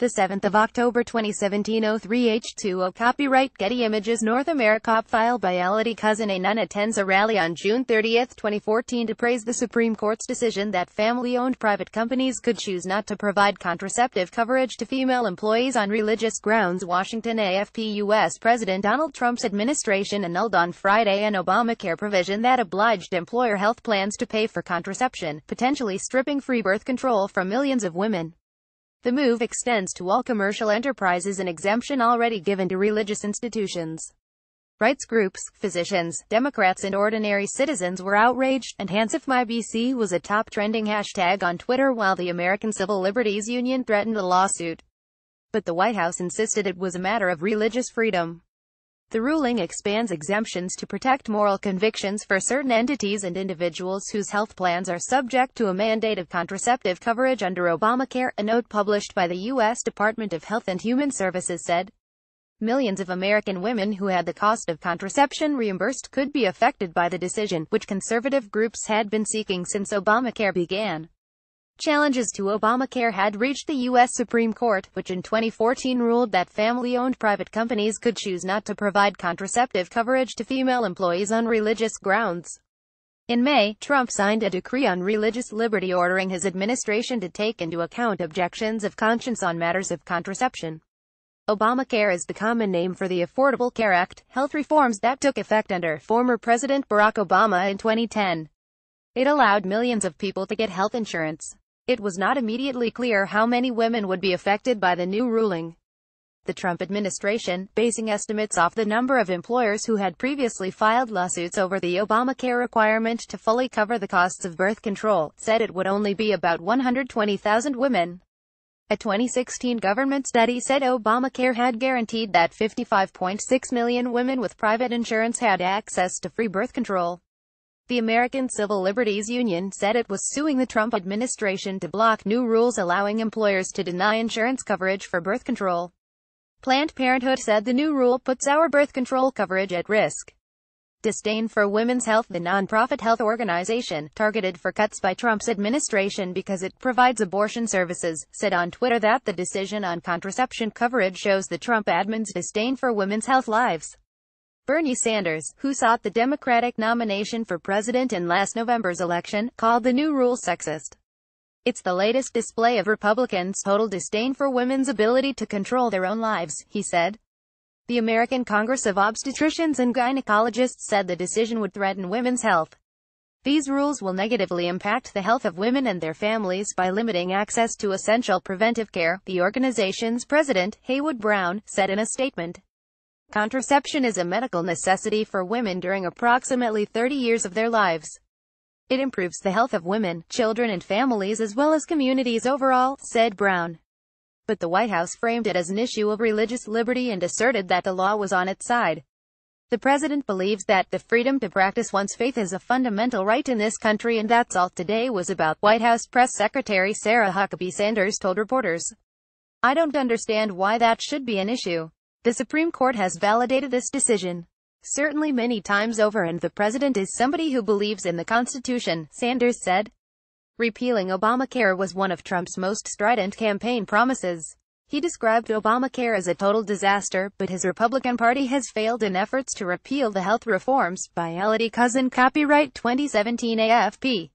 The 7th of October 2017 03H20 Copyright Getty Images North AmericaAFPFile by Elodie CUZIN A. Nun attends a rally on June 30, 2014 to praise the Supreme Court's decision that family-owned private companies could choose not to provide contraceptive coverage to female employees on religious grounds. Washington AFP. U.S. President Donald Trump's administration annulled on Friday an Obamacare provision that obliged employer health plans to pay for contraception, potentially stripping free birth control from millions of women. The move extends to all commercial enterprises, an exemption already given to religious institutions. Rights groups, physicians, Democrats and ordinary citizens were outraged, and #HandsIfMyBC was a top trending hashtag on Twitter, while the American Civil Liberties Union threatened a lawsuit. But the White House insisted it was a matter of religious freedom. The ruling expands exemptions to protect moral convictions for certain entities and individuals whose health plans are subject to a mandate of contraceptive coverage under Obamacare, a note published by the U.S. Department of Health and Human Services said. Millions of American women who had the cost of contraception reimbursed could be affected by the decision, which conservative groups had been seeking since Obamacare began. Challenges to Obamacare had reached the U.S. Supreme Court, which in 2014 ruled that family-owned private companies could choose not to provide contraceptive coverage to female employees on religious grounds. In May, Trump signed a decree on religious liberty ordering his administration to take into account objections of conscience on matters of contraception. Obamacare is the common name for the Affordable Care Act, health reforms that took effect under former President Barack Obama in 2010. It allowed millions of people to get health insurance. It was not immediately clear how many women would be affected by the new ruling. The Trump administration, basing estimates off the number of employers who had previously filed lawsuits over the Obamacare requirement to fully cover the costs of birth control, said it would only be about 120,000 women. A 2016 government study said Obamacare had guaranteed that 55.6 million women with private insurance had access to free birth control. The American Civil Liberties Union said it was suing the Trump administration to block new rules allowing employers to deny insurance coverage for birth control. Planned Parenthood said the new rule puts our birth control coverage at risk. Disdain for Women's Health, the nonprofit health organization, targeted for cuts by Trump's administration because it provides abortion services, said on Twitter that the decision on contraception coverage shows the Trump admin's disdain for women's health lives. Bernie Sanders, who sought the Democratic nomination for president in last November's election, called the new rule sexist. It's the latest display of Republicans' total disdain for women's ability to control their own lives, he said. The American Congress of Obstetricians and Gynecologists said the decision would threaten women's health. These rules will negatively impact the health of women and their families by limiting access to essential preventive care, the organization's president, Haywood Brown, said in a statement. Contraception is a medical necessity for women during approximately 30 years of their lives. It improves the health of women, children and families as well as communities overall, said Brown. But the White House framed it as an issue of religious liberty and asserted that the law was on its side. The president believes that the freedom to practice one's faith is a fundamental right in this country, and that's all today was about, White House Press Secretary Sarah Huckabee Sanders told reporters. I don't understand why that should be an issue. The Supreme Court has validated this decision, certainly many times over, and the president is somebody who believes in the Constitution, Sanders said. Repealing Obamacare was one of Trump's most strident campaign promises. He described Obamacare as a total disaster, but his Republican Party has failed in efforts to repeal the health reforms. By Elodie CUZIN, copyright 2017 AFP.